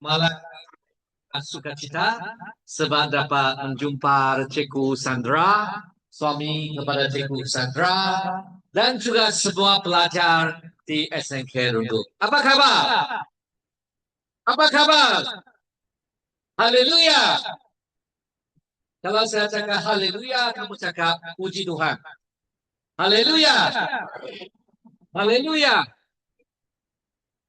malah sukacita sebab dapat menjumpa Cikgu Sandra, suami kepada Cikgu Sandra, dan juga semua pelajar di SNK Runggu. Apa kabar? Apa kabar? Haleluya! Kalau saya cakap haleluya, kamu cakap puji Tuhan. Haleluya! Haleluya!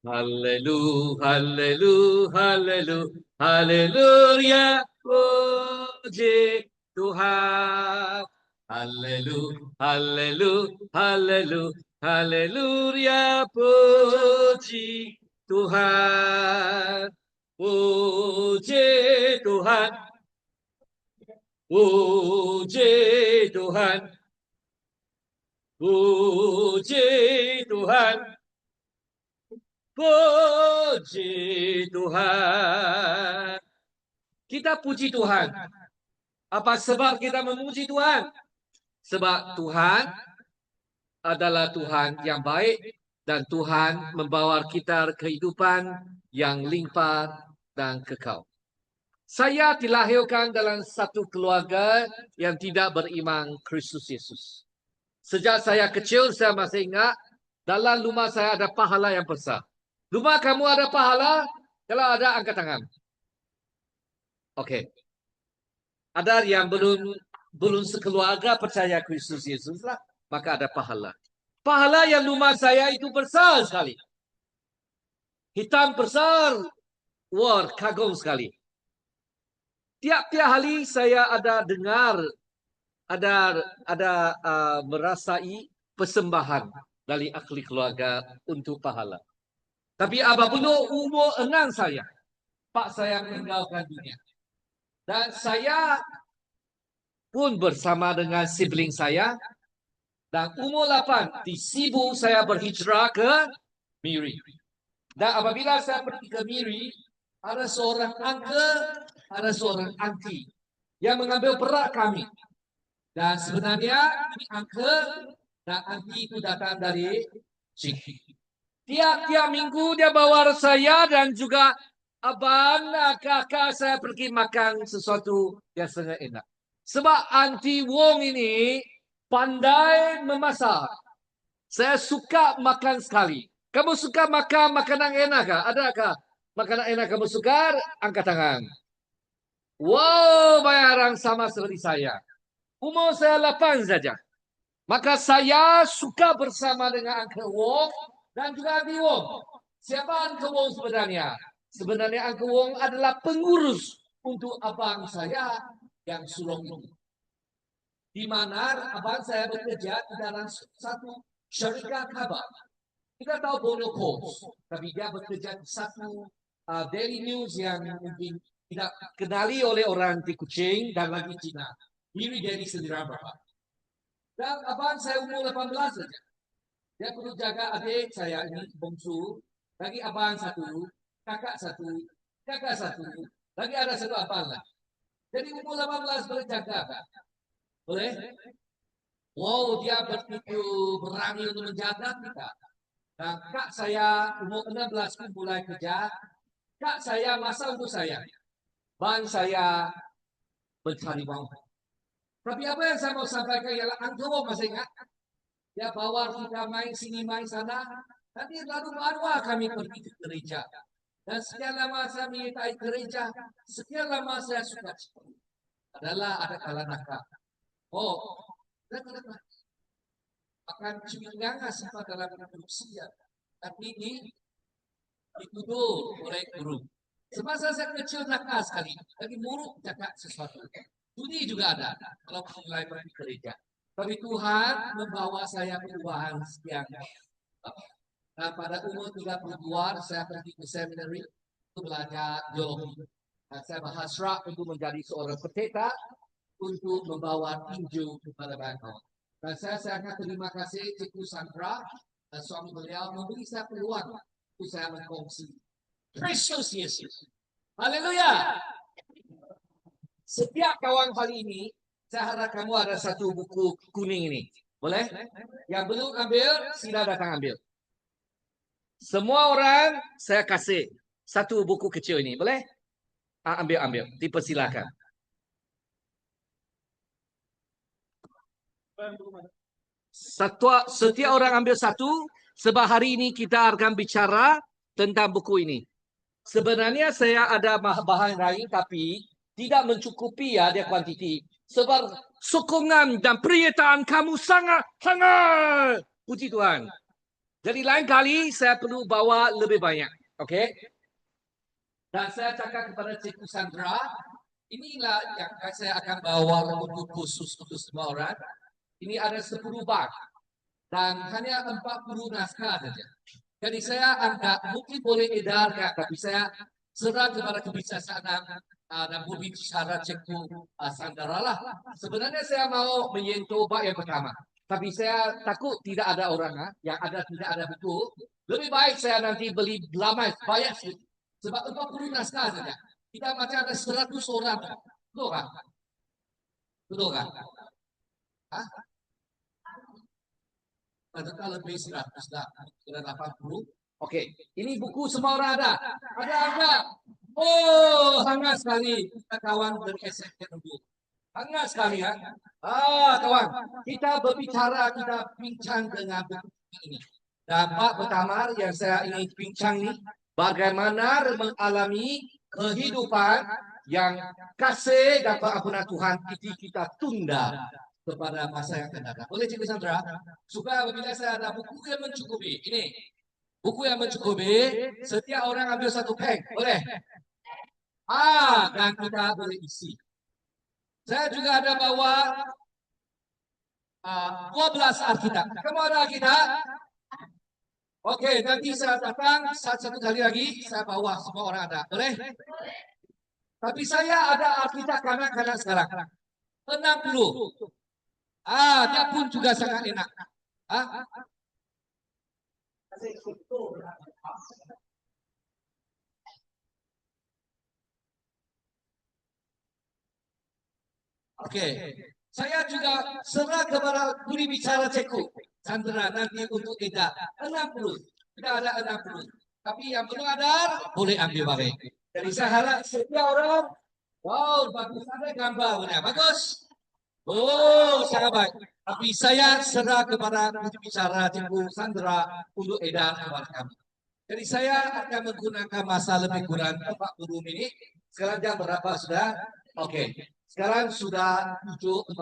Haleluya, haleluya, haleluya, haleluya, puji Tuhan. Haleluya, haleluya, haleluya, haleluya, puji Tuhan. Puji Tuhan. Puji Tuhan. Puji Tuhan. Puji Tuhan. Kita puji Tuhan. Apa sebab kita memuji Tuhan? Sebab Tuhan adalah Tuhan yang baik dan Tuhan membawa kita kehidupan yang limpah dan kekal. Saya dilahirkan dalam satu keluarga yang tidak beriman Kristus Yesus. Sejak saya kecil, saya masih ingat dalam rumah saya ada pahala yang besar. Rumah kamu ada pahala? Kalau ada, angkat tangan. Okey. Ada yang belum sekeluarga percaya Kristus Yesus lah, maka ada pahala. Pahala yang rumah saya itu besar sekali. Hitam besar. Wah, kagum sekali. Tiap-tiap hari saya ada dengar, ada merasai persembahan dari ahli keluarga untuk pahala. Tapi apabila umur 6 saya, pak saya meninggalkan dunia. Dan saya pun bersama dengan sibling saya. Dan umur 8, di Sibu saya berhijrah ke Miri. Dan apabila saya pergi ke Miri, ada seorang uncle, ada seorang auntie yang mengambil perak kami. Dan sebenarnya ini uncle dan auntie itu datang dari Ciki. Tiap-tiap minggu dia bawa saya dan juga abang, kakak saya pergi makan sesuatu yang sangat enak. Sebab Auntie Wong ini pandai memasak. Saya suka makan sekali. Kamu suka makan makanan enak kah? Adakah makanan enak kamu suka? Angkat tangan. Wow, banyak orang sama seperti saya. Umur saya 8 saja. Maka saya suka bersama dengan Uncle Wong dan juga Auntie Wong. Siapa Uncle Wong sebenarnya? Sebenarnya Uncle Wong adalah pengurus untuk abang saya yang sulung itu. Di mana abang saya bekerja di dalam satu syarikat kabar. Kita tahu Bono Post, tapi dia bekerja di satu daily news yang mungkin tidak kenali oleh orang di Kuching dan lagi Cina. Ini dari sendirian berapa? Dan abang saya umur 18 saja. Dia perlu jaga adik saya ini, bongsu. Lagi abang satu, kakak satu, lagi ada satu abang lah. Jadi umur 18 boleh jaga. Boleh? Wow, dia begitu berani untuk menjaga kita. Dan kak saya umur 16 pun mulai kerja. Kak saya masa untuk saya. Bang saya mencari uang. Tapi apa yang saya mau sampaikan ialah Angkoro masih ingat? Ya bawa kita main sini main sana. Nanti lalu baru kami pergi ke gereja. Dan sekian lama saya menyertai gereja. Sekian lama saya suka cita. Adalah ada kala nakal. Oh, akan ceminganga sempat dalam manusia. Tapi dituduh oleh guru. Semasa saya kecil nakal sekali. Lagi buruk cakap sesuatu. Judi juga ada kalau mulai pergi gereja. Tapi Tuhan membawa saya perubahan sekian. Nah, pada umur 32 saya pergi ke seminari untuk belajar geologi. Dan saya berhasrat untuk menjadi seorang pendeta untuk membawa tinju kepada Bangkok. Dan saya sangat terima kasih Cikgu Sandra dan suami beliau memberi saya peluang untuk saya berkongsi Kristus Yesus. Haleluya! Setiap kawan kali ini, saya harap kamu ada satu buku kuning ini. Boleh? Yang belum ambil, sila datang ambil. Semua orang saya kasih. satu buku kecil ini. Boleh? Ambil. Dipersilakan. Setiap orang ambil satu. Sebab hari ini kita akan bicara tentang buku ini. Sebenarnya saya ada bahan lain tapi tidak mencukupi ya dia kuantiti. Sebab sokongan dan pernyataan kamu sangat. Puji Tuhan. Jadi lain kali saya perlu bawa lebih banyak. Okey? Dan saya cakap kepada Cikgu Sandra, inilah yang saya akan bawa untuk khusus untuk semua orang. Ini ada 10 bab dan hanya 40 naskah saja. Jadi saya anggap mungkin boleh edarkan, tapi saya serah kepada kebijaksanaan dan berbicara Cikgu Sandra lah. Sebenarnya saya mau menyentuh bab yang pertama. Tapi saya takut tidak ada orang yang ada tidak ada buku. Lebih baik saya nanti beli lamai banyak sikit. Sebab 40 naskah saja. Kita macam ada 100 orang. Betul kan? Betul kan? Hah? Adakah lebih 100 dah? Kira 80. Okey, ini buku semua orang ada. Ada. Oh, hangat sekali. Kita kawan dari SMP dulu. Hangat sekali ya. Kawan, kita berbicara, kita bincang dengan buku ini. Dapat pertama yang saya ingin bincang ni, bagaimana mengalami kehidupan yang kasih dan pengampunan Tuhan itu kita tunda kepada masa yang akan datang. Boleh Cikgu Sandra? Supaya apabila saya ada buku yang mencukupi. Ini. Buku yang mencukupi. Setiap orang ambil satu peng. Boleh? Dan kita boleh isi. Saya juga ada bawa 12 Alkitab. Kamu ada Alkitab? Okey, nanti saya datang satu kali lagi. Saya bawa semua orang ada. Boleh? Tapi saya ada Alkitab kanak-kanak sekarang. 60. Dia pun juga sangat enak. Okey. Saya juga serah kepada juri bicara Cikgu Sandra nanti untuk tidak 60. Tidak ada 60. Tapi yang belum ada boleh ambil balik. Jadi saya harap setiap orang, wow, bagus ada gambarnya. Bagus. Oh, sangat baik. Tapi saya serah kepada juri bicara Cikgu Sandra untuk edar kepada kami. Jadi saya akan menggunakan masa lebih kurang 40 minit. Sekarang jam berapa sudah? Okey. Sekarang sudah 7.40.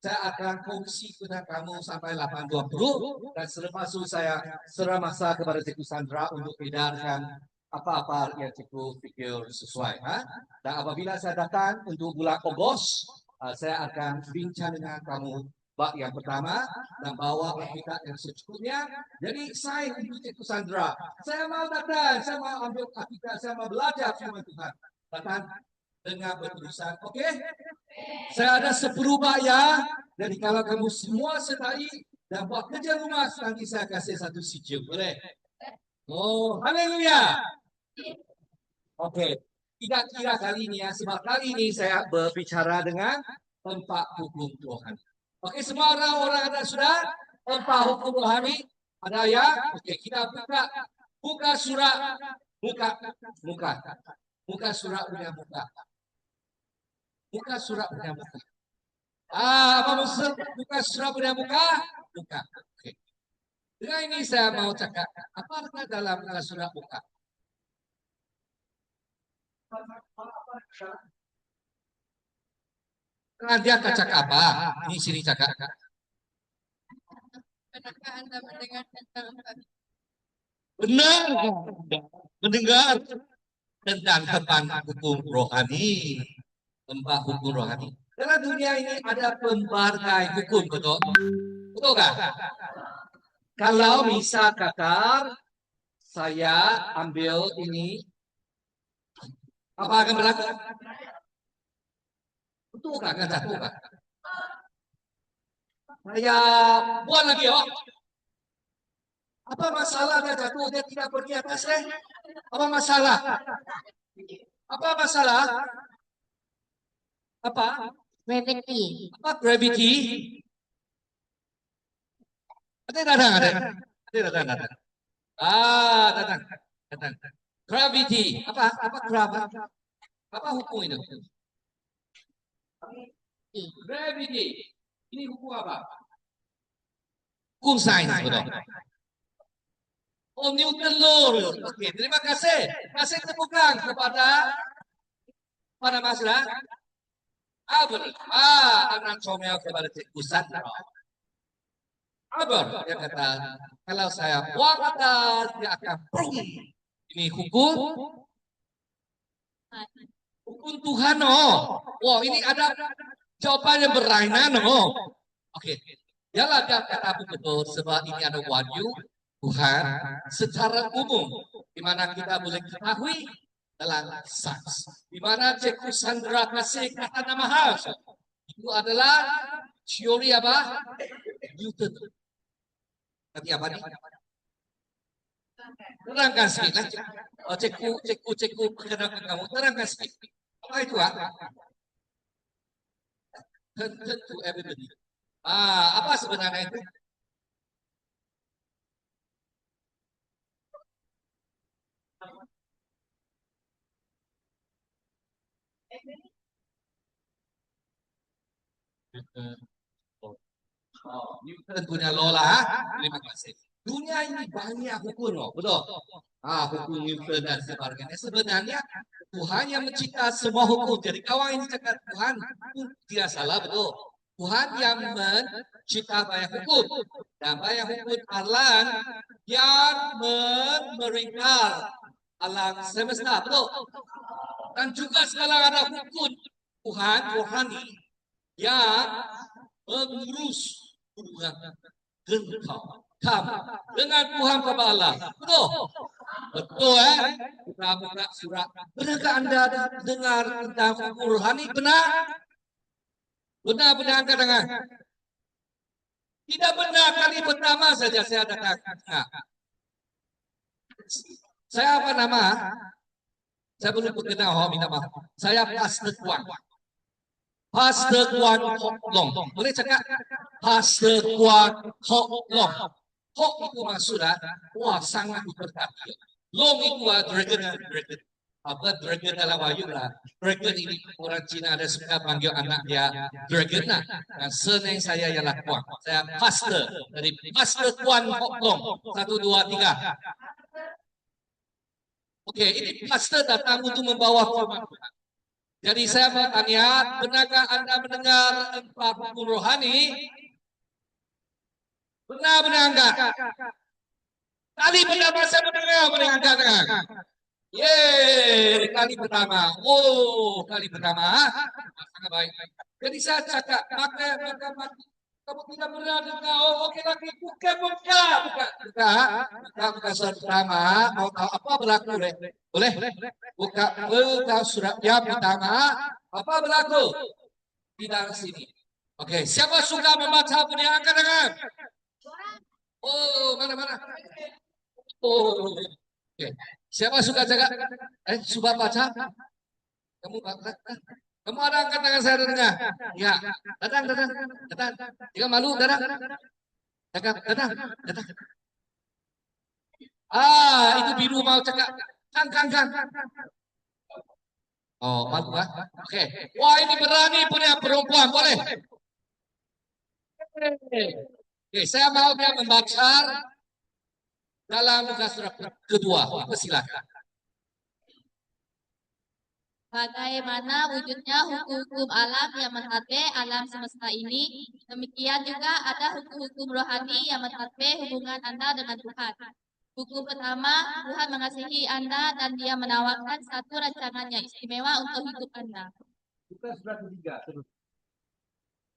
Saya akan kongsi dengan kamu sampai 8.20 dan selepas itu saya serah masa kepada Cikgu Sandra untuk edarkan apa-apa yang Cikgu fikir sesuai. Dan apabila saya datang untuk bulan Ogos, saya akan bincang dengan kamu bab yang pertama dan bawa Alkitab yang secukupnya. Jadi saya untuk Cikgu Sandra, saya mau datang, saya mau ambil Alkitab, saya mau belajar firman Tuhan. Datang dengan berurusan. Okey? Saya ada 10 bab ya. Jadi kalau kamu semua sertai dan buat kerja rumah, nanti saya kasih satu sijil. Boleh? Oh, haleluya. Okey. Tidak kira kali ini ya, sebab kali ini saya berbicara dengan tempat hukum Tuhan. Okey, semua orang ada sudah? Tempat hukum rohani ada ya? Okey, kita buka surat muka surat punya muka. Buka surat punya muka. Apa maksud buka surat punya muka? Buka. Okey. Dengan ini saya mau cakap apa dalam surat muka? Dia akan cakap apa? Ini sini cakap. Adakah Anda mendengar tentang Benar. Mendengar tentang tempat hukum rohani. Tempat hukum rohani. Dalam dunia ini ada pelbagai hukum, betul? Betul kan? Kalau misal kata saya ambil ini, apa akan berlaku? Betul kan? Jatuh kan? Saya buat lagi, oh. Apa masalah dia jatuh? Dia tidak pergi atas Apa masalah? Apa masalah? Apa? gravity? Apa gravity? Ada datang. Datang. Gravity. Apa gravity? Apa hukum itu? Gravity. Ini hukum apa? Hukum sains, betul. Oh, Newton law. Oke, terima kasih. Kasih tepukan kepada Mas Albert. Anak comel kepada Cikgu Sandra. Albert, dia kata, kalau saya buang atas, dia akan pergi. Ini hukum Tuhan, oh. Wah, ini ada jawaban yang berlainan, oh. Oke, dialah dia kata betul, sebab ini ada wahyu Tuhan secara umum, di mana kita boleh ketahui dalam sains. Di mana Cikgu Sandra kasih kata nama khas. Itu adalah teori apa? Newton. Nanti apa nih? Terangkan sedikit. Cikgu, perkenalkan kamu. Terangkan sedikit. Apa itu, Pak? Tentu everybody. Apa sebenarnya itu? Newton punya Lola. Terima kasih. Dunia ini banyak hukum loh, betul. Hukum Newton dan sebagainya. Sebenarnya Tuhan yang mencipta semua hukum. Jadi kawan ini cakap Tuhan tidak salah, betul. Tuhan yang mencipta banyak hukum. Dan banyak hukum alam yang memerintah alam semesta, betul. Dan juga sekarang ada hukum Tuhan rohani yang mengurus hubungan kamu dengan Tuhan Bapa Allah. Betul? Betul, Kita buka surat. Benarkah Anda dengar tentang hukum rohani? Benar? Benar angkat tangan. Tidak benar, kali pertama saja saya datang. Saya apa nama? Saya belum berkenal, minta maaf. Saya Pastor Kuan. Pastor Kuan Hok Long. Boleh cakap? Pastor Kuan Hok Long. Hok itu maksudnya, wah sangat berkati. Long itu dragon. Apa dragon dalam wahyu lah. Dragon ini orang Cina ada suka panggil anak dia dragon lah. Dan surname saya ialah Kuan. Saya Pastor dari Pastor Kuan Hok Long. 1, 2, 3. Oke, ini Pastor datang untuk membawa firman Tuhan. Jadi saya bertanya, benarkah Anda mendengar empat hukum rohani? Benar enggak? Kali pertama saya mendengar angkat. Yeay, kali pertama. Oh, kali pertama. Sangat baik. Jadi saya cakap, maka kamu tidak pernah dengar. Oh, oke lagi. Bukan. Buka surat pertama. Mau tahu apa berlaku? Boleh? Buka surat yang pertama. Apa berlaku? Di dalam sini. Oke, siapa suka membaca punya angkat tangan? Oh, mana? Oh, oke. Siapa suka jaga? Suka baca? Kamu baca? Kamu ada angkat tangan saya dengar? Ya, datang. Jika malu, datang. Itu biru mau cakap. Kang. Oh, malu kan? Oke. Wah, ini berani punya perempuan, boleh? Oke, saya mau dia membaca dalam surat kedua. Silakan. Bagaimana wujudnya hukum-hukum alam yang mengatur alam semesta ini, demikian juga ada hukum-hukum rohani yang mengatur hubungan Anda dengan Tuhan. Hukum pertama, Tuhan mengasihi Anda dan Dia menawarkan satu rancangan yang istimewa untuk hidup Anda. Bukan surat ketiga.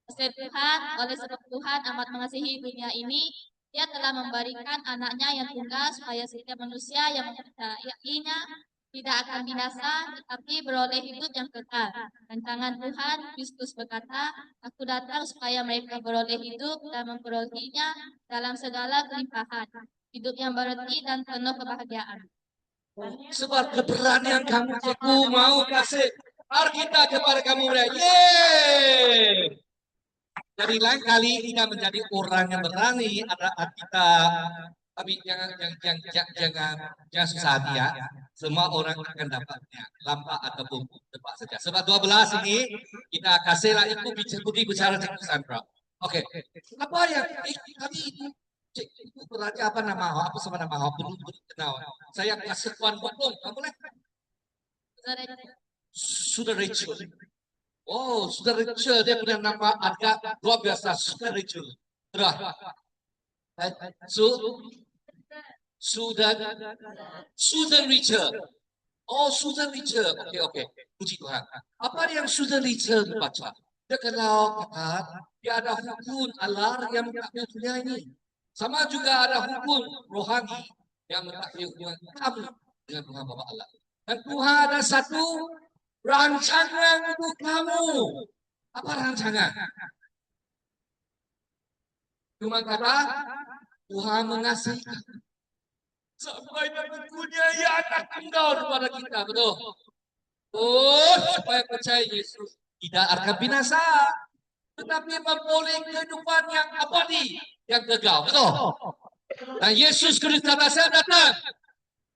Tuhan, oleh sebab Tuhan amat mengasihi dunia ini, Dia telah memberikan anaknya yang tunggal supaya setiap manusia yang mempercayainya tidak akan binasa, tetapi beroleh hidup yang kekal. Rancangan Tuhan, Kristus berkata, Aku datang supaya mereka beroleh hidup dan memperolehinya dalam segala kelimpahan. Hidup yang berarti dan penuh kebahagiaan. Sebab keberanian kamu, Cikgu, mau kasih Alkitab kepada kamu. Yeay! Jadi lain kali kita menjadi orang yang berani, ada kita Tapi jangan susah hati ya. Semua orang akan dapatnya, lampak ataupun tepat saja. Sebab 12 ini kita kasihlah itu bicara cikgu Sandra. Oke, apa yang tadi cikgu berarti apa nama apa sama nama belum kenal. Saya kelas sekuan belum, boleh? Sudah Rachel. Oh, sudah Rachel dia punya nama agak luar biasa. Sudah Rachel. Terus, Sudan Susan Richard. Oh, Susan Richard. Oke. Puji Tuhan. Apa yang Susan Richard baca? Dia kalau kata dia ada hukum Allah yang mengetahui dunia ini. Sama juga ada hukum rohani yang mengetahui hubungan kamu dengan Tuhan Bapa Allah. Dan Tuhan ada satu rancangan untuk kamu. Apa rancangan? Cuma kata Tuhan mengasihi sampai mempunyai anak tunggal kepada kita, betul? Oh, supaya percaya Yesus tidak akan binasa, tetapi memperoleh kehidupan yang abadi, yang kekal, betul? Dan Yesus Kristus datang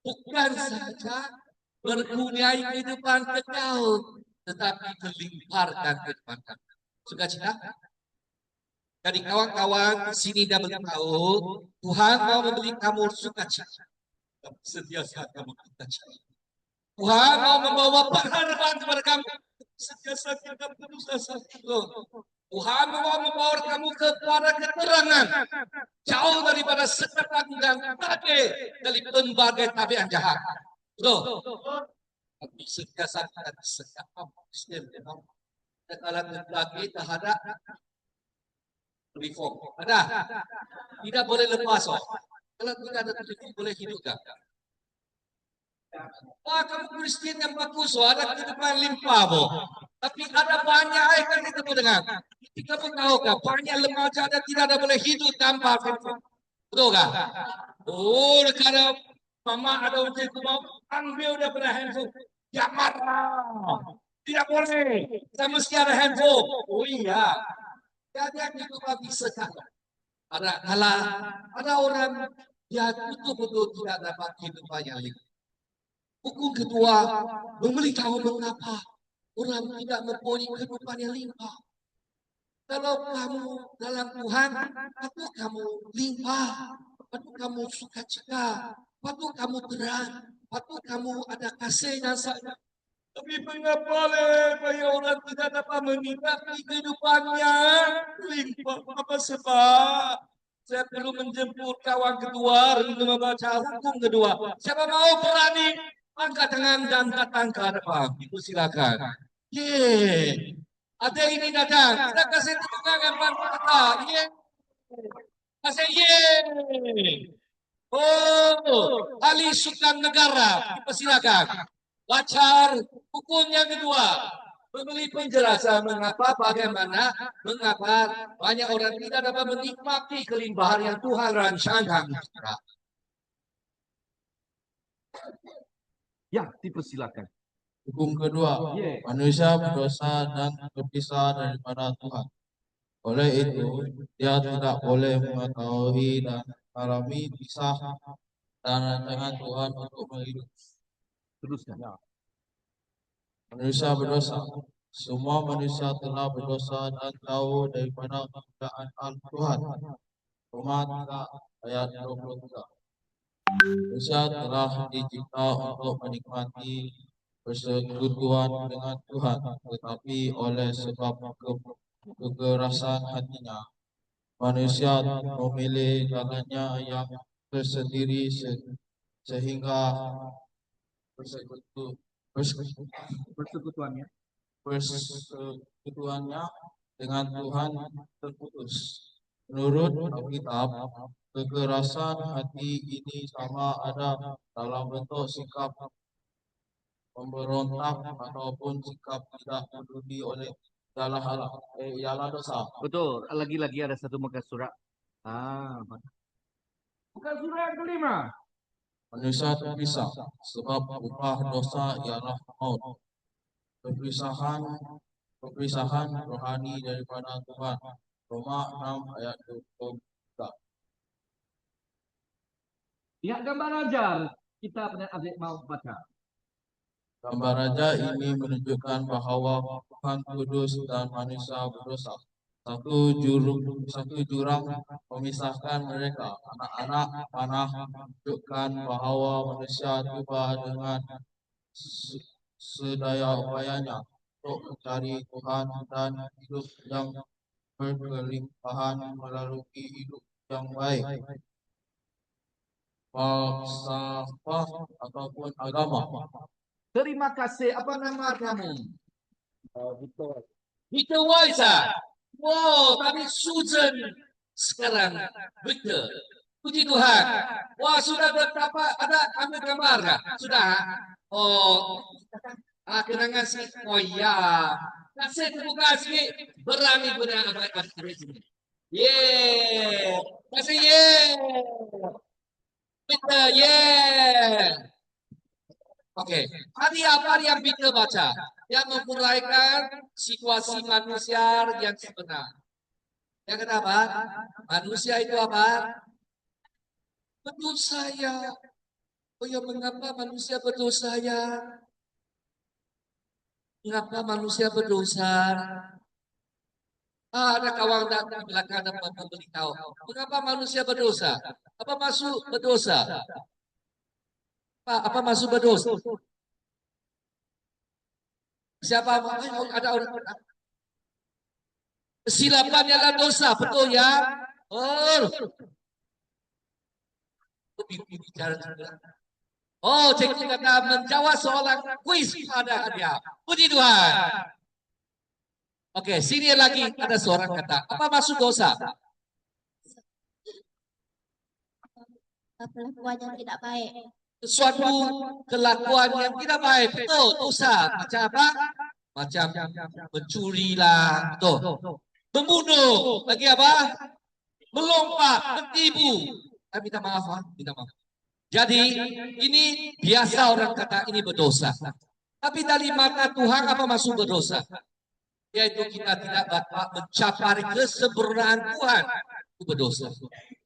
bukan saja mempunyai kehidupan kekal, tetapi melimparkan kehidupan kami. Sukacita? Jadi kawan-kawan di sini dah beritahu Tuhan mau memberi kamu sukacita. Sentiasa kamu kita cari. Tuhan mau membawa pengharapan kepada kamu. Sentiasa kita penuh asa. Tuhan mau membawa kamu kepada keterangan. Jauh daripada setan dan tabe dari berbagai tabe yang jahat. Betul. Tapi sentiasa kita disekat Kristen. Kekalahan lagi terhadap reform. Ada? Tidak boleh lepas. Kalau tidak ada televisi boleh hidup tak? Wah, kamu Kristen yang bagus, ada kehidupan limpah, boh. Tapi ada banyak yang kita dengar. Kita pun tahu kan, banyak remaja ada tidak ada boleh hidup tanpa handphone. Betul kan? Oh, kalau mama ada ujian mau ambil daripada handphone, ya marah. Tidak boleh. Kita mesti ada handphone. Oh iya. Jadi itu bagi sekarang. Ada orang dia betul-betul tidak dapat kehidupan yang limpah. Hukum kedua, memberitahu mengapa orang tidak mempunyai kehidupan yang limpah. Kalau kamu dalam Tuhan, patut kamu limpah, patut kamu sukacita, patut kamu terang, patut kamu ada kasih dan sayang. Tapi mengapa banyak orang tidak dapat menikmati kehidupannya limpah? Apa sebab? Saya perlu menjemput kawan kedua untuk membaca hukum kedua. Siapa mau berani angkat tangan dan datang ke hadapan? Ibu silakan. Ye, ada ini datang. Kita kasih tepuk tangan bangsa kita. Ye, kasih ye. Oh, ahli Sultan Negara. Ibu silakan. Baca hukum yang kedua. Memberi penjelasan bagaimana, mengapa banyak orang tidak dapat menikmati kelimpahan yang Tuhan rancangkan. Ya, dipersilakan. Hukum kedua, manusia berdosa dan berpisah daripada Tuhan. Oleh itu, dia tidak boleh mengetahui dan mengalami pisah dan rancangan Tuhan untuk hidup. Teruskan. Manusia berdosa. Semua manusia telah berdosa dan jauh daripada kemuliaan Tuhan. Roma 3 ayat 23. Manusia telah dicipta untuk menikmati persekutuan dengan Tuhan, tetapi oleh sebab kekerasan hatinya, manusia memilih jalannya yang tersendiri sehingga persekutuannya dengan Tuhan terputus. Menurut Alkitab, kekerasan hati ini sama ada dalam bentuk sikap memberontak ataupun sikap tidak peduli oleh ialah dosa. Betul. Lagi-lagi ada satu muka surat. Bukan surat yang kelima. Manusia terpisah sebab upah dosa ialah maut. Perpisahan rohani daripada Tuhan. Roma 6 ayat 23. Lihat gambar ajar. Kita pernah adik mau baca. Gambar raja ini menunjukkan bahwa Tuhan kudus dan manusia berdosa. Satu jurang memisahkan mereka. Anak-anak panah menunjukkan bahwa manusia tiba dengan sedaya upayanya untuk mencari Tuhan dan hidup yang berkelimpahan melalui hidup yang baik, falsafah ataupun agama. Terima kasih. Apa nama kamu? Victor Waiza. Wow, tapi Susan sekarang Victor. Puji Tuhan. Wah, sudah berapa ada ambil gambar kah? Sudah. Oh, kenangan sih. Oh ya. Kasih terbuka sih. Berani benar apa sini. Yeah. Kasih yeah. Victor yeah. Oke, tadi apa yang Peter baca? Yang menguraikan situasi manusia yang sebenar. Yang kenapa? Manusia itu apa? Berdosa ya. Oh ya, mengapa manusia berdosa ya? Mengapa manusia berdosa? Ada kawan datang di belakang dan memberitahu. Mengapa manusia berdosa? Apa maksud berdosa? Apa maksud berdosa? Siapa ada orang kesilapan adalah dosa, betul ya? Oh, cikgu kata menjawab soalan kuis pada dia. Puji Tuhan. Oke, sini lagi ada seorang kata. Apa maksud dosa? Perlakuan yang tidak baik. Suatu kelakuan yang tidak baik. Betul, dosa. Macam apa? Macam mencuri lah. Betul. Membunuh. Lagi apa? Melompat, menipu. Minta maaf, minta maaf. Jadi ini biasa orang kata ini berdosa. Tapi dari mata Tuhan apa maksud berdosa? Yaitu kita tidak dapat mencapai kesempurnaan Tuhan. Itu berdosa.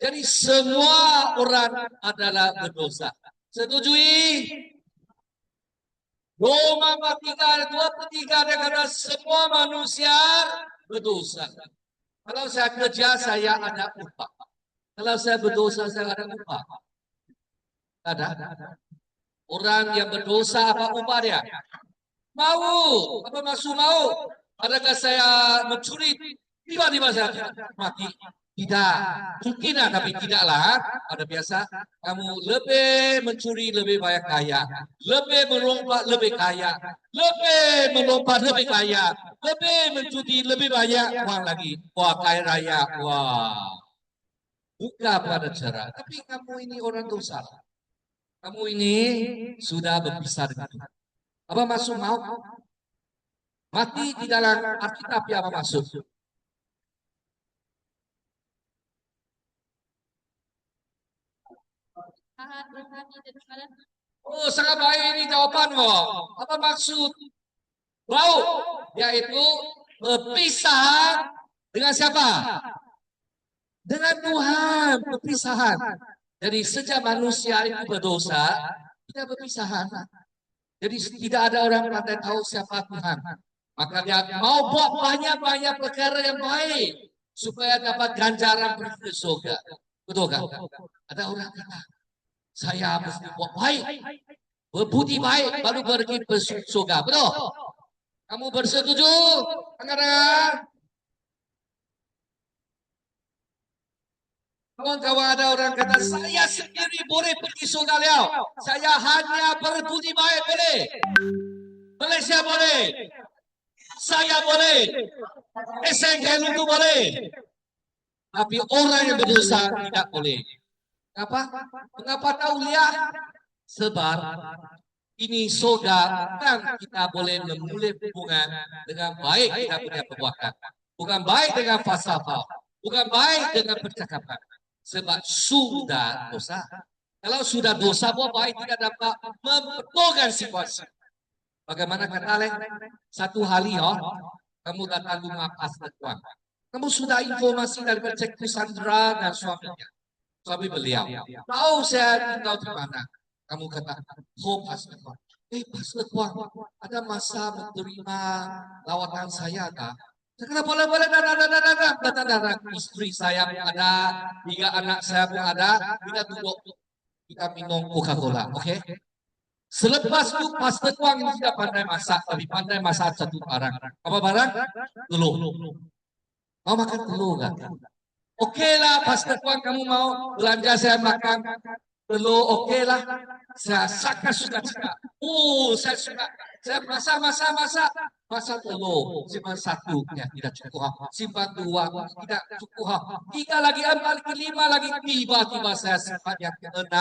Jadi semua orang adalah berdosa. Setujui? Roma 3:23 kata semua manusia berdosa. Kalau saya kerja saya ada upah. Kalau saya berdosa saya ada upah. Ada. Orang yang berdosa apa upah dia? Mau. Apa maksud mau? Adakah saya mencuri? Tiba-tiba saya mati. Tidak. Mungkin tapi tidaklah. Pada biasa kamu lebih mencuri lebih banyak kaya. Lebih melompat lebih kaya. Lebih melompat lebih kaya. Lebih mencuri lebih banyak uang lagi. Wah, kaya raya. Wah. Buka pada cara. Tapi kamu ini orang dosa. Kamu ini sudah berpisah dengan Tuhan. Apa maksud mau? Mati di dalam Alkitab apa maksud? Oh, sangat baik ini jawaban kok. Apa maksud bau? Yaitu berpisah dengan siapa? Dengan Tuhan, perpisahan. Jadi sejak manusia itu berdosa, kita berpisahan. Jadi tidak ada orang yang tahu siapa Tuhan. Maka dia mau buat banyak-banyak perkara yang baik supaya dapat ganjaran pergi ke surga. Betul kan? Ada orang kata, saya mesti buat baik, berbudi baik baru pergi ke surga. Betul? Kamu bersetuju? Tangan. Kawan-kawan ada orang kata, saya sendiri boleh pergi surga Liao. Saya hanya berbudi baik boleh. Malaysia boleh. Saya boleh. SNK itu boleh. Tapi orang yang berdosa tidak boleh. Kenapa? Mengapa tahu lihat? Sebab ini surga dan kita boleh memulai hubungan dengan baik kita punya perbuatan. Bukan baik dengan falsafah. Bukan baik dengan percakapan. Sebab sudah dosa. Kalau sudah dosa, buat baik tidak dapat membetulkan situasi. Bagaimana kata Alek? Satu hari kamu datang rumah pastor Tuan. Kamu sudah informasi dari Cikgu Sandra dan suaminya. suami beliau. Tahu saya tinggal di mana? Kamu kata, oh Pastor Kwang. Pastor Kwang, ada masa menerima lawatan saya tak? Saya kata boleh, datang. Istri saya pun ada, 3 anak saya pun ada, kita duduk, kita minum Coca-Cola, oke? Selepas itu Pastor Kwang ini tidak pandai masak, tapi pandai masak satu barang. Apa barang? Telur. Mau makan telur kan? Oke lah, Pastor Kwang, kamu mau belanja saya makan telur, oke lah. Saya sangat suka. Saya suka. Saya masak telur. Simpan 1, ya tidak cukup. Simpan 2, tidak cukup. 3 lagi, 4, 5 lagi. Tiba-tiba saya simpan yang ke-6.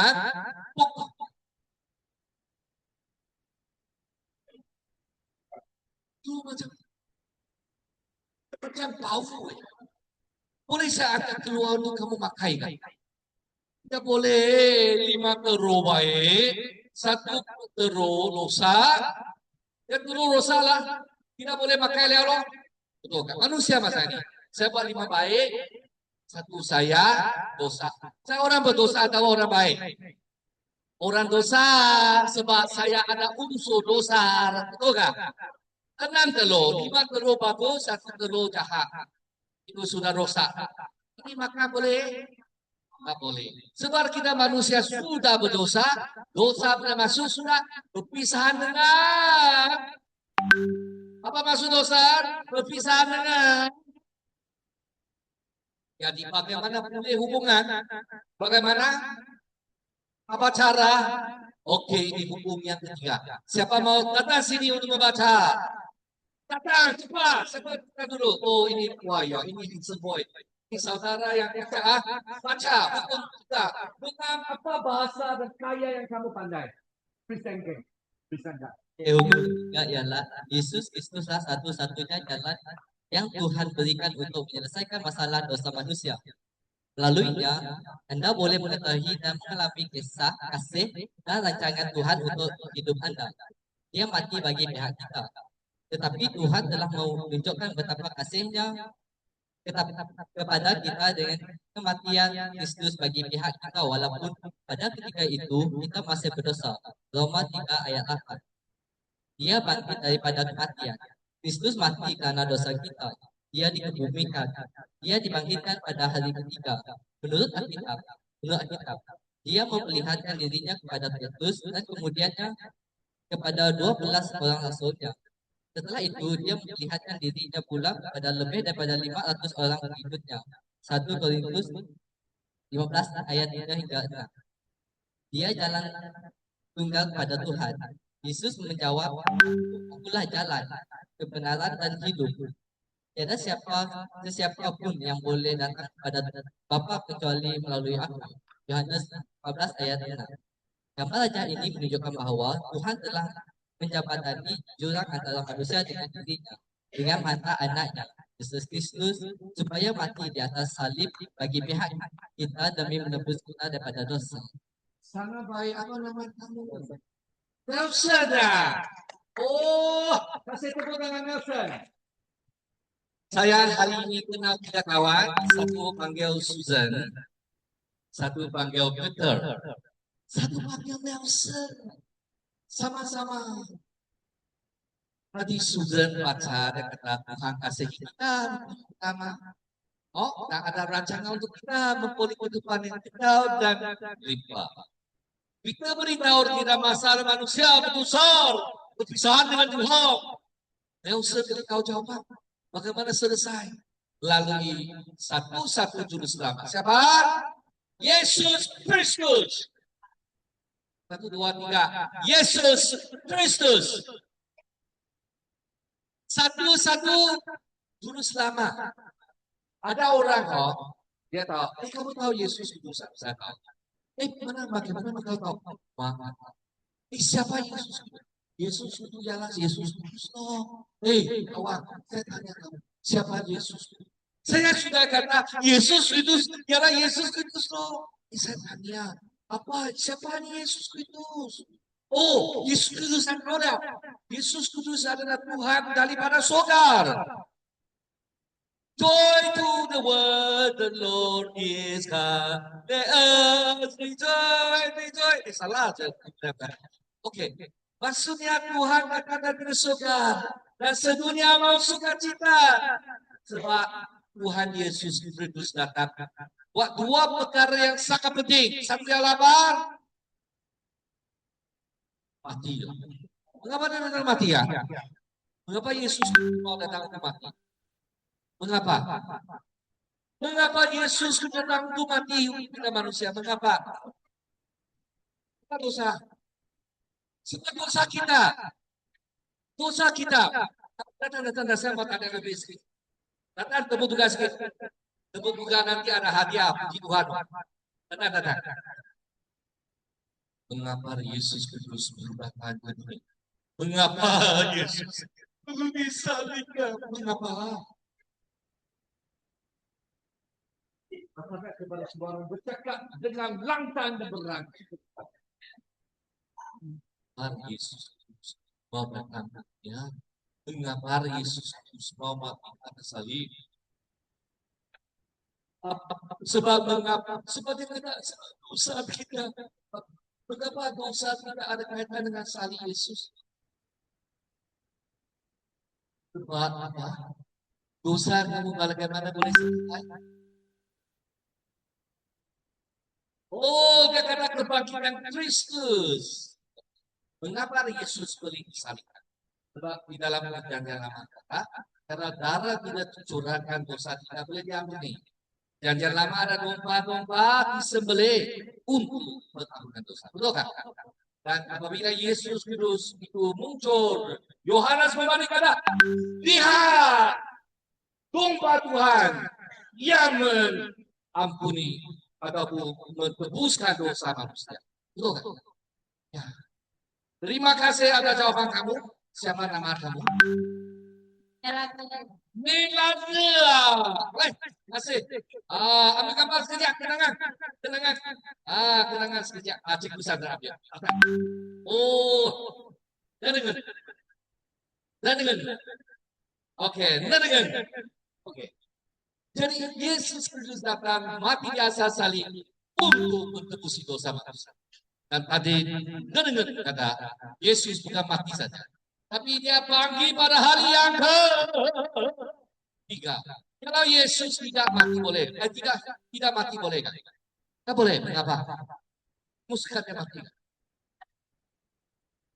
Itu macam bau. Boleh saya angkat keluar untuk kamu makai kan? Tidak boleh 5 telur baik, 1 telur rosak, dan telur rosak lah. Tidak boleh makai lewat. Betul kan? Manusia masa ini. Saya buat 5 baik, 1 saya dosa. Saya orang berdosa atau orang baik? Orang dosa sebab saya ada unsur dosa. Betul kan? 6 telur, 5 telur bagus, 1 telur jahat. Itu sudah rosak. Ini makan boleh? Tak boleh. Sebab kita manusia sudah berdosa, dosa pernah masuk sudah berpisahan dengan. Apa maksud dosa? Berpisahan dengan. Jadi bagaimana pulih hubungan? Bagaimana? Apa cara? Oke, ini hukum yang ketiga. Siapa mau datang sini untuk membaca? Datang, cepat. Siapa dulu? Oh, ini ya, ini boy. Ini saudara yang baca hukum kita. Dengan apa bahasa dan kaya yang kamu pandai? Presentkan. Hukum ketiga ialah Yesus Kristuslah satu-satunya jalan yang Tuhan berikan untuk menyelesaikan masalah dosa manusia. Melaluinya, Anda boleh mengetahui dan mengalami kisah, kasih, dan rancangan Tuhan untuk hidup Anda. Dia mati bagi pihak kita. Tetapi Tuhan telah menunjukkan betapa kasihnya kepada kita dengan kematian Kristus bagi pihak kita walaupun pada ketika itu kita masih berdosa. Roma 3 ayat 8. Dia bangkit daripada kematian. Kristus mati karena dosa kita. Dia dikebumikan. Dia dibangkitkan pada hari ketiga. Menurut Alkitab, dia memperlihatkan dirinya kepada Petrus dan kemudiannya kepada 12 orang rasulnya. Setelah itu, dia memperlihatkan dirinya pula kepada lebih daripada 500 orang pengikutnya. 1 Korintus 15 ayat 3 hingga 6. Dia jalan tunggal pada Tuhan. Yesus menjawab, "Akulah jalan, kebenaran dan hidup. Tiada sesiapa pun yang boleh datang kepada Bapa kecuali melalui aku." Yohanes 14 ayat 6. Gambar raja ini menunjukkan bahwa Tuhan telah menjembatani jurang antara manusia dengan dirinya dengan mata anaknya Yesus Kristus supaya mati di atas salib bagi pihak kita demi menebus kita daripada dosa. Sangat baik. Apa nama kamu? Nelson dah. Oh, kasih tepuk tangan Nelson. Saya hari ini kenal 3 kawan. 1 panggil Susan, 1 panggil Peter, 1 panggil Nelson. Sama-sama. Tadi Susan baca dan kata Tuhan kasih kita pertama. Oh, tak ada rancangan untuk kita memulih kehidupan yang kekal dan limpah. Kita beritahu tidak masalah manusia besar, berpisahan dengan Tuhan. Nelson beritahu jawaban. Bagaimana selesai? Lalui satu juru selamat. Siapa? Yesus Kristus. 1, 2, 3. Yesus Kristus. Satu juru selamat. Ada orang dia tahu. Kamu tahu Yesus itu? Saya tahu. Bagaimana kau tahu? Siapa Yesus? Yesus itu ialah Yesus Kristus. Kawan, saya tanya kamu, siapa Yesus? Saya sudah kata Yesus itu ialah Yesus Kristus. Saya tanya, siapa Yesus Kristus? Oh, Yesus Kristus adalah Yesus Kristus adalah Tuhan daripada surga. Joy to the world, the Lord is come. Let us rejoice, rejoice. Salah aja. Oke. Maksudnya Tuhan akan datang ke surga. Dan sedunia mau sukacita. Sebab Tuhan Yesus Kristus datang. Buat dua perkara yang sangat penting. Satu yang lapar. Mati. Mengapa dia datang mati ya? Mengapa Yesus mau datang untuk mati? Mengapa? Mengapa Yesus datang untuk mati kita manusia? Mengapa? Kita dosa. Sebab dosa kita. Dosa kita. Datang saya mau tanya lebih sedikit. Datang tepuk tugas sedikit. Tepuk tugas nanti ada hadiah puji Tuhan. Datang. Mengapa Yesus Kristus berubahkan ke dunia? Mengapa Yesus belum bisa lihat? Mengapa? Apakah kepada semua orang bercakap dengan lantang dan berang? Yesus mau datang ya? Mengapa Yesus mau mati atas salib? Sebab mengapa? Sebab dosa kita. Mengapa dosa tidak ada kaitan dengan salib Yesus? Sebab apa? Dosa kamu bagaimana boleh selesai? Oh, dia kata kebangkitan Kristus. Mengapa Yesus beli disalibkan? Sebab di dalam perjanjian lama kata, karena darah tidak tercurahkan dosa tidak boleh diampuni. Nih. Perjanjian lama ada domba-domba disembelih untuk mengampunkan dosa. Betul kan? Dan apabila Yesus Kristus itu muncul, Yohanes membalik kata, lihat domba Tuhan yang mengampuni ataupun menebuskan dosa manusia. Betul kan? Ya. Terima kasih atas jawaban kamu. Siapa nama kamu? Miladria. Baik, kasih. Ambil gambar sekejap, kenangan. Kenangan sekejap. Cikgu Sandra ambil. Oh, dan dengan. Oke, dan dengan. Oke. Jadi Yesus Kristus datang mati di atas salib untuk menebus dosa manusia. Dan tadi dengar kata Yesus bukan mati saja, tapi dia bangkit pada hari yang ketiga. Kalau Yesus tidak mati boleh, tidak mati boleh kan? Tidak boleh. Mengapa? Muskatnya mati.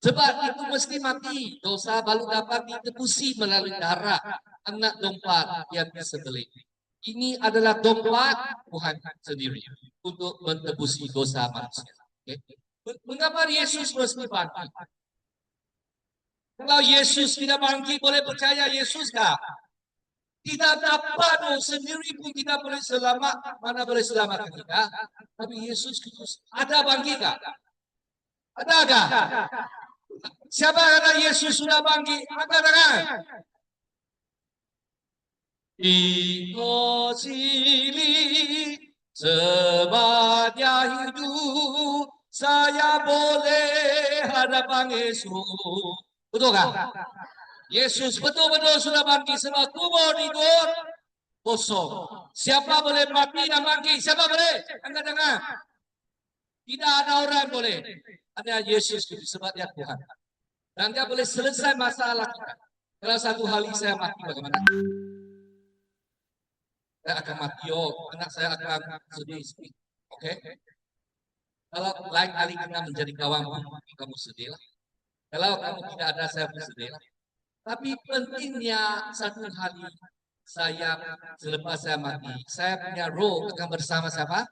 Sebab itu mesti mati. Dosa baru dapat ditebusi melalui darah anak domba yang disembelih. Ini adalah domba Tuhan sendiri untuk mentebusi dosa manusia. Okay. Mengapa Yesus mesti bangkit? Kalau Yesus tidak bangkit, boleh percaya Yesus kah? Tidak dapat sendiri pun tidak boleh selamat. Mana boleh selamatkan kita? Tapi Yesus Kristus ada bangkit kah? Adakah? Siapa kata Yesus sudah bangkit? Angkat tangan. Iko sini semuanya hidup, saya boleh hadapan Yesus. Betul kan? Yesus betul-betul sudah bangkit sebab kubur tidur kosong. Siapa boleh mati dan bangkit? Siapa boleh? Angkat tangan. Tidak ada orang boleh. Hanya Yesus sebab dia Tuhan. Dan dia boleh selesai masalah kita. Kalau satu hari saya mati bagaimana? Saya akan mati, anak saya akan sedih. Oke? Kalau lain kali kita menjadi kawan, kamu sedih lah. Kalau kamu tidak ada, saya pun sedih lah. Tapi pentingnya satu hari saya selepas saya mati, saya punya roh akan bersama siapa?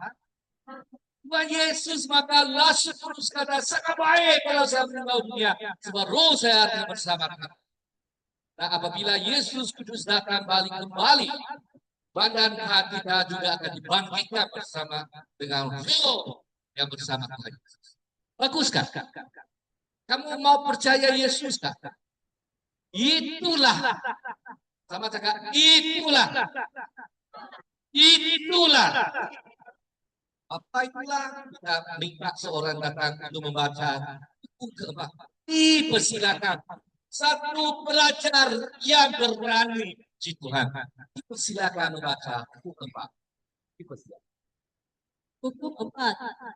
Tuhan Yesus, maka langsung terus kata sangat baik kalau saya meninggal dunia, sebab roh saya akan bersama dengan. Nah, apabila Yesus Kudus datang balik kembali, badan kita juga akan dibangkitkan bersama dengan roh yang bersama Tuhan Yesus. Baguskah? Kamu mau percaya Yesus kah? Itulah. Sama cakap, itulah. Itulah. Apa itulah? Kita minta seorang datang untuk membaca buku keempat. Dipersilakan. Satu pelajar yang berani Puji Tuhan. Silakan membaca buku 4. Dipersilakan. Hukum 4.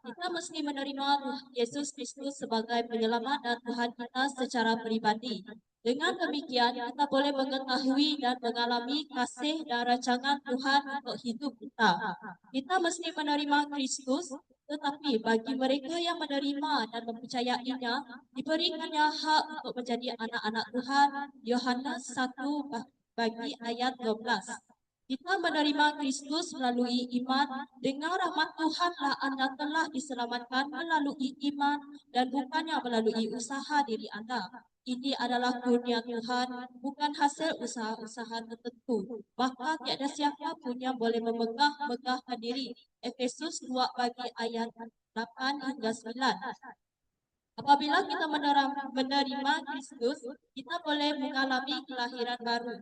Kita mesti menerima Yesus Kristus sebagai penyelamat dan Tuhan kita secara pribadi. Dengan demikian, kita boleh mengetahui dan mengalami kasih dan rancangan Tuhan untuk hidup kita. Kita mesti menerima Kristus, tetapi bagi mereka yang menerima dan mempercayainya, diberikannya hak untuk menjadi anak-anak Tuhan. Yohanes 1 bagi ayat 12. Kita menerima Kristus melalui iman. Dengan rahmat Tuhanlah Anda telah diselamatkan melalui iman dan bukannya melalui usaha diri Anda. Ini adalah kurnia Tuhan, bukan hasil usaha-usaha tertentu. Maka tiada siapa pun yang boleh memegah-megahkan diri. Efesus 2 bagi ayat 8 hingga 9. Apabila kita menerima Kristus, kita boleh mengalami kelahiran baru.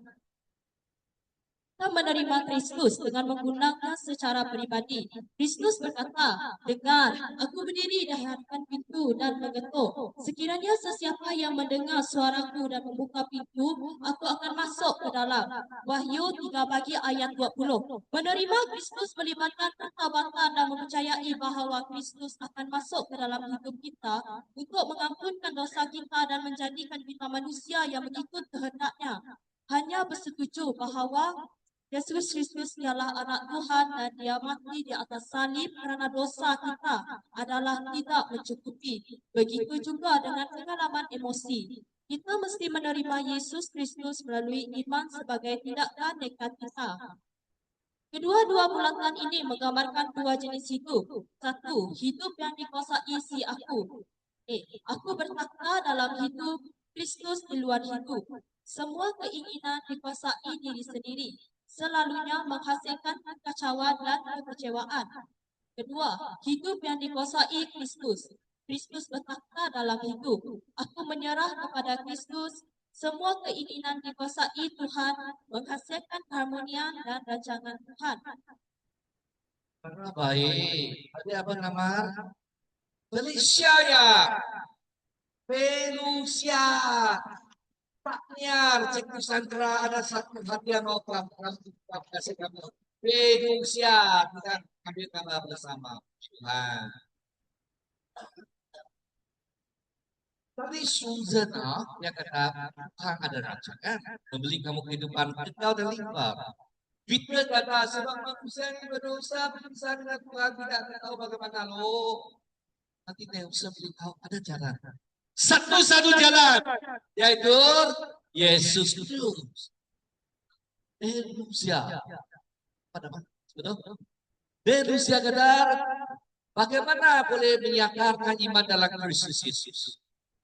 Kita menerima Kristus dengan menggunakan secara pribadi. Kristus berkata, "Dengar, aku berdiri di hadapan pintu dan mengetuk. Sekiranya sesiapa yang mendengar suaraku dan membuka pintu, aku akan masuk ke dalam." Wahyu 3 bagi ayat 20. Menerima Kristus melibatkan pertobatan dan mempercayai bahawa Kristus akan masuk ke dalam hidup kita untuk mengampunkan dosa kita dan menjadikan kita manusia yang mengikut kehendak-Nya. Hanya bersetuju bahawa Yesus Kristus ialah anak Tuhan dan Dia mati di atas salib kerana dosa kita adalah tidak mencukupi. Begitu juga dengan pengalaman emosi. Kita mesti menerima Yesus Kristus melalui iman sebagai tindakan nekat kita. Kedua-dua bulatan ini menggambarkan dua jenis hidup. Satu, hidup yang dikuasai si aku. Aku bertakhta dalam hidup, Kristus di luar hidup. Semua keinginan dikuasai diri sendiri, selalunya menghasilkan kekacauan dan kekecewaan. Kedua, hidup yang dikuasai Kristus. Kristus bertakhta dalam hidup. Aku menyerah kepada Kristus. Semua keinginan dikuasai Tuhan, menghasilkan keharmonian dan rancangan Tuhan. Baik. Ada apa nama? Felicia ya. Felicia. Paknya Cikgu Sandra ada satu hadiah mau kasih kamu. Felicia, kita ambil gambar bersama. Tuhan. Tapi Suzana yang kata Tuhan ada rancangan memberi kamu kehidupan kekal dan limpah. Fitnah kata sebab manusia ini berdosa berpisah dengan Tuhan tidak tahu bagaimana lo. Nanti dia usah beritahu ada jalan. Satu-satu jalan yaitu Yesus Kristus. Denusia. Pada mana? Betul? Denusia kadar. Bagaimana boleh menyakarkan iman dalam Kristus Yesus?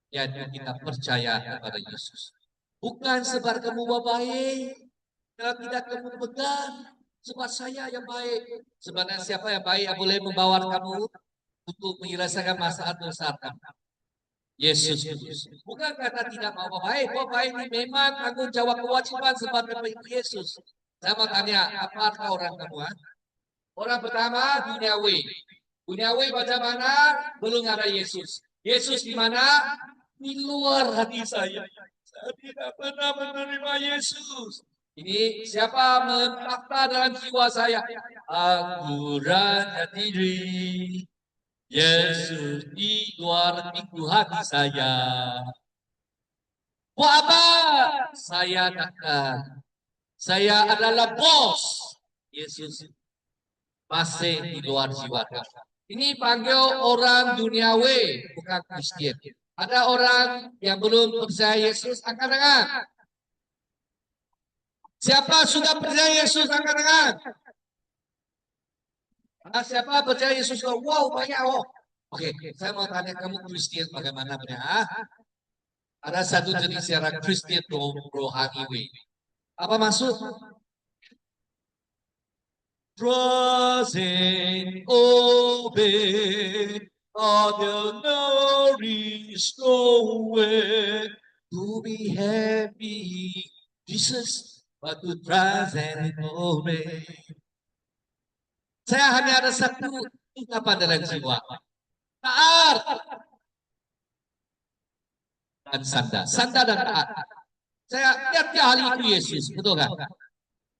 Yaitu kita percaya kepada Yesus. Bukan sebar kamu baik, kalau tidak kamu pegang, sebab saya yang baik. Sebenarnya siapa yang baik yang boleh membawa kamu untuk menyelesaikan masalah dosa kamu? Yesus Kristus. Bukan karena tidak mau baik. Baik ini memang tanggung jawab kewajiban sebagai pengikut Yesus. Saya mau tanya, apakah orang kamu? Orang pertama duniawi. Duniawi bagaimana? Belum ada Yesus. Yesus di mana? Di luar hati saya. Saya tidak pernah menerima Yesus. Ini siapa mentakta dalam jiwa saya? Aku rasa diri. Yesus di luar pintu hati saya. Buat apa? Saya takkan. Saya adalah bos. Yesus masih di luar jiwa kamu. Ini panggil orang duniawi, bukan Kristen. Ada orang yang belum percaya Yesus, angkat tangan. Siapa sudah percaya Yesus, angkat tangan. Siapa percaya Yesus? Wow, banyak. Oh. Oke, saya mau tanya kamu Kristen bagaimana benar? Ada satu jenis cara Kristen rohani. Apa maksud? Trust and obey. Other no is no way to be happy, Jesus, but to trust and obey. Saya hanya ada satu ungkapan dalam jiwa. Taat dan sanda dan taat. Saya tiap hari itu Yesus, betul kan?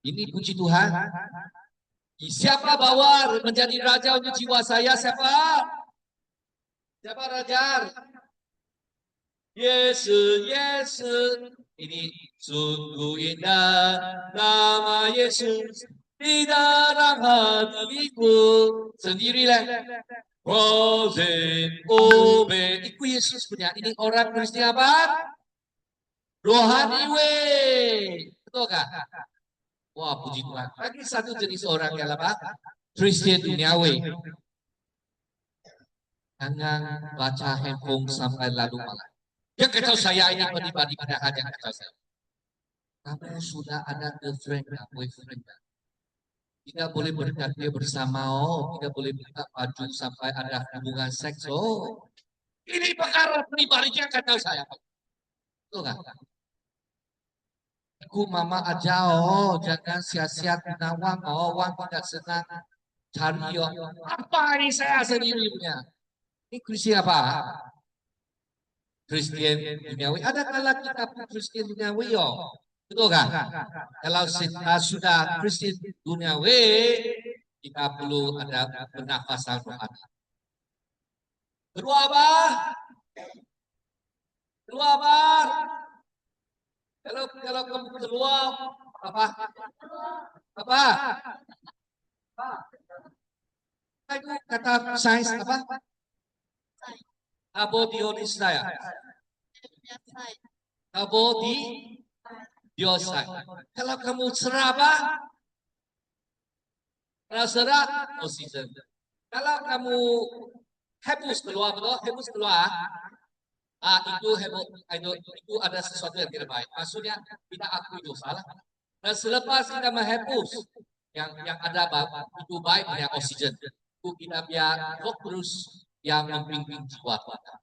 Ini puji Tuhan. Siapa bawa menjadi raja untuk jiwa saya? Siapa? Siapa raja? Yesus, Yesus. Ini sungguh indah nama Yesus di dalam hatiku. Sendirilah. Rosen, Obe, itu Yesus punya. Ini orang Kristen apa? Rohani we. Betul kah? Wah, puji Tuhan. Lagi satu jenis orang yang apa? Kristen duniawi. Jangan baca handphone sampai lalu malam. Yang kata saya ini pribadi padahal yang kata saya. Kamu sudah ada girlfriend, boyfriend. Tidak boleh berganti bersama, tidak boleh buka baju sampai ada hubungan seks. Ini perkara pribadinya kata saya. Betul nggak? Aku mama aja, jangan sia-sia guna uang, uang tidak senang cari, Apa ini saya sendiri punya? Ini Kristen apa? Kristen duniawi. Ada kala kita pun Kristen duniawi, betul kan? Kalau kita sudah Kristen duniawi, kita perlu ada pernafasan rohani. Kedua apa? Kedua apa? Kalau kamu keluar apa? Apa? Kata sains apa? Abodionisaya. Abodiosai. Kalau kamu seraba, kalau serah oksigen. Kalau kamu hembus keluar, betul? Hembus keluar. Itu ada sesuatu yang tidak baik. Maksudnya kita akui dosa lah. Dan selepas kita menghapus yang ada itu baik punya oksigen. Itu kita biar roh terus yang membimbing jiwa kita.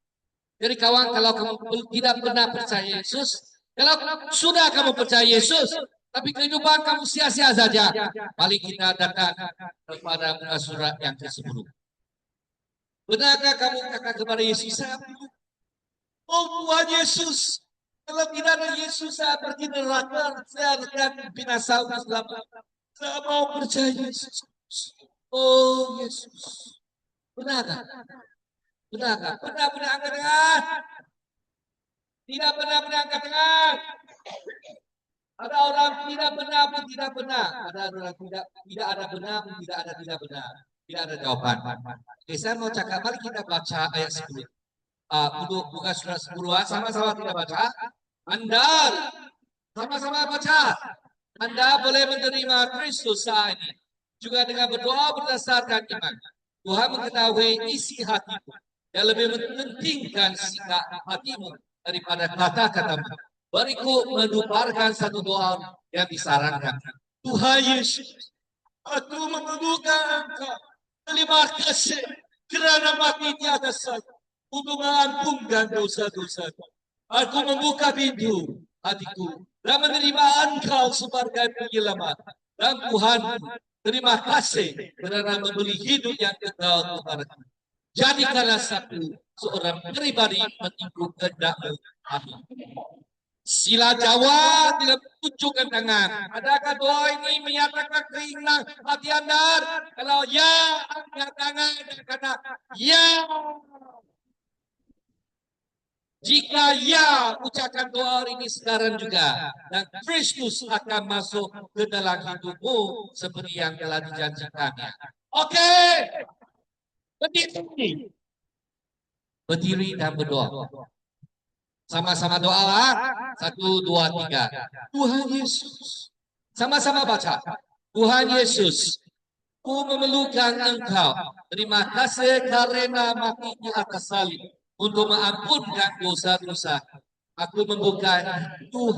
Jadi kawan, kalau kamu tidak pernah percaya Yesus, kalau sudah kamu percaya Yesus, tapi kehidupan kamu sia-sia saja, paling kita datang kepada surat yang ke-10. Benarkah kamu katakan kepada Yesus, oh Tuhan Yesus, kalau tidak ada Yesus saya pergi neraka, saya akan binasa selama. Saya mau percaya Yesus. Oh Yesus, benarkah? Benarkah? Benar-benar angkat tangan. Tidak benar-benar angkat tangan. Ada orang tidak benar pun tidak benar. Ada orang tidak ada benar pun tidak ada benar. Tidak ada jawaban. Oke, saya mau cakap, mari kita baca ayat 10. Untuk buka surat 10, sama-sama kita baca. Anda sama-sama baca. Anda boleh menerima Kristus saat ini. Juga dengan berdoa berdasarkan iman. Tuhan mengetahui isi hatimu. Yang lebih mementingkan sikap hatimu daripada kata-katamu. Berikut menukarkan satu doa yang disarankan. Tuhan Yesus, aku memerlukan Engkau. Terima kasih kerana mati di atas saya untuk mengampunkan dosa-dosa. Aku membuka pintu hatiku dan menerima Engkau sebagai penyelamat. Dan Tuhan, terima kasih kerana memberi hidup yang kekal kepadaku. Jadikanlah seorang pribadi mengikut kehendak-Mu. Amin. Sila jawab dengan tunjukkan tangan. Adakah doa ini menyatakan keinginan hati Anda? Kalau ya, angkat tangan dan kata ya. Jika ya, ucapkan doa ini sekarang juga. Dan Kristus akan masuk ke dalam hidupmu seperti yang telah dijanjikannya. Oke. Berdiri dan berdoa. Sama-sama doa. 1, 2, 3. Tuhan Yesus. Sama-sama baca. Tuhan Yesus, ku memerlukan Engkau. Terima kasih karena mati di atas salib untuk mengampunkan dosa-dosa. Aku membuka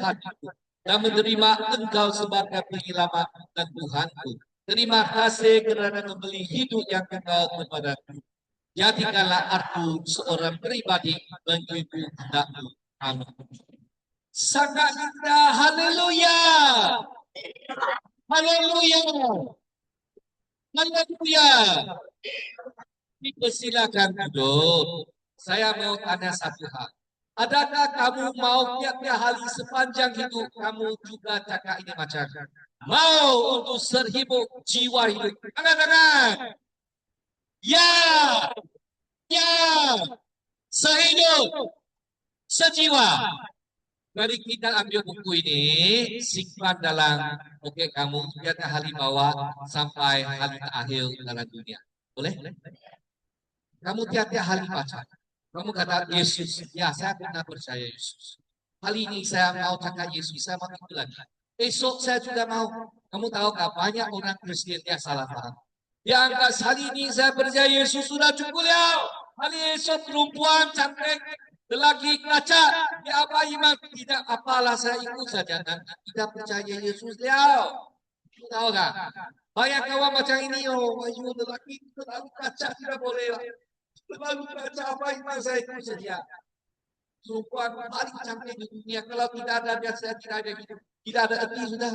hatiku dan menerima Engkau sebagai penyelamat dan Tuhanku. Terima kasih kerana memberi hidup yang kekal kepadaku. Jadikanlah aku seorang pribadi mengikut kehendak-Mu. Amin. Sangat indah. Haleluya. Haleluya. Haleluya. Dipersilakan duduk. Saya mau tanya satu hal. Adakah kamu mau tiap-tiap hari sepanjang hidup kamu juga cakap ini macam mau untuk serhibuk jiwa hidup. Angkat. Ya, ya, sehidup, sejiwa. Mari kita ambil buku ini, simpan dalam poket kamu, biar ahli bawa sampai hari terakhir dalam dunia. Boleh? Kamu tiap-tiap hari baca. Kamu kata Yesus, ya saya pernah percaya Yesus. Kali ini saya mau cakap Yesus, saya mau itu lagi. Esok saya juga mau. Kamu tahu tak banyak orang Kristen yang salah paham. Dia angkat hari ini saya percaya Yesus sudah cukup ya. Hari esok perempuan cantik. Lelaki kaca, ya apa iman tidak apalah saya ikut saja dan tidak percaya Yesus dia. Tahu tak? Banyak kawan macam ini ayo lelaki terlalu kaca tidak boleh lah. Terlalu kaca apa iman saya ikut saja. Perempuan paling cantik di dunia kalau tidak ada dia saya tidak ada hidup. Tidak ada arti sudah.